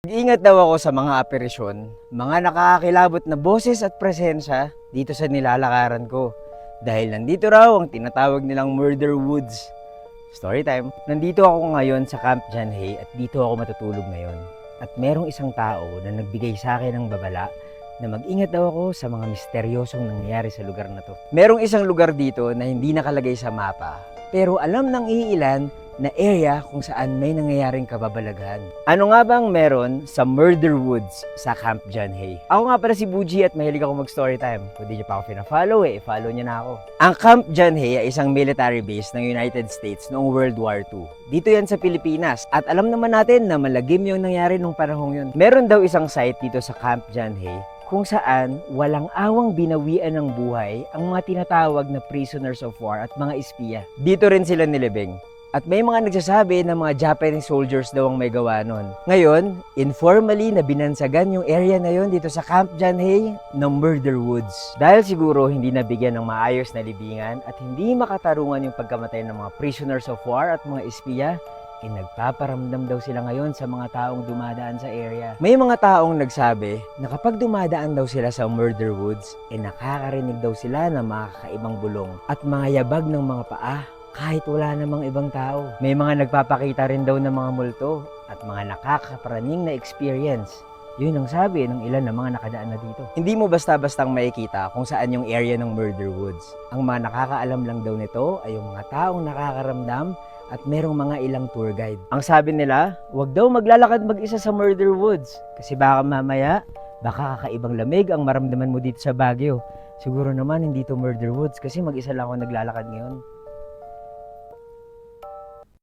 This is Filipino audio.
Mag-ingat daw ako sa mga aperisyon, mga nakakakilabot na boses at presensya dito sa nilalakaran ko. Dahil nandito raw ang tinatawag nilang Murder Woods. Storytime. Nandito ako ngayon sa Camp John Hay at dito ako matutulog ngayon. At merong isang tao na nagbigay sa akin ng babala na mag-ingat daw ako sa mga misteryosong nangyayari sa lugar na to. Merong isang lugar dito na hindi nakalagay sa mapa, pero alam ng iilan na area kung saan may nangyayaring kababalaghan. Ano nga bang meron sa Murder Woods sa Camp John Hay? Ako nga pala si Buji at mahilig ako mag-storytime. Kung di niyo pa ako pina-follow follow niyo na ako. Ang Camp John Hay ay isang military base ng United States noong World War II. Dito yan sa Pilipinas at alam naman natin na malagim yung nangyari nung panahong yun. Meron daw isang site dito sa Camp John Hay kung saan walang awang binawian ng buhay ang mga tinatawag na prisoners of war at mga espiya. Dito rin sila nilibing. At may mga nagsasabi na mga Japanese soldiers daw ang may gawa nun. Ngayon, informally na binansagan yung area na yon dito sa Camp John Hay ng Murder Woods. Dahil siguro hindi nabigyan ng maayos na libingan at hindi makatarungan yung pagkamatay ng mga prisoners of war at mga espiya, nagpaparamdam daw sila ngayon sa mga taong dumadaan sa area. May mga taong nagsabi na kapag dumadaan daw sila sa Murder Woods, nakakarinig daw sila ng mga kakaibang bulong at mga yabag ng mga paa kahit wala namang ibang tao. May mga nagpapakita rin daw ng mga multo at mga nakakapraning na experience. Yun ang sabi ng ilan na mga nakadaan na dito. Hindi mo basta-bastang makikita kung saan yung area ng Murder Woods. Ang mga nakakaalam lang daw nito ay yung mga taong nakakaramdam at merong mga ilang tour guide. Ang sabi nila, huwag daw maglalakad mag-isa sa Murder Woods kasi baka mamaya, baka kakaibang lamig ang maramdaman mo dito sa Baguio. Siguro naman hindi to Murder Woods kasi mag-isa lang ako naglalakad ngayon.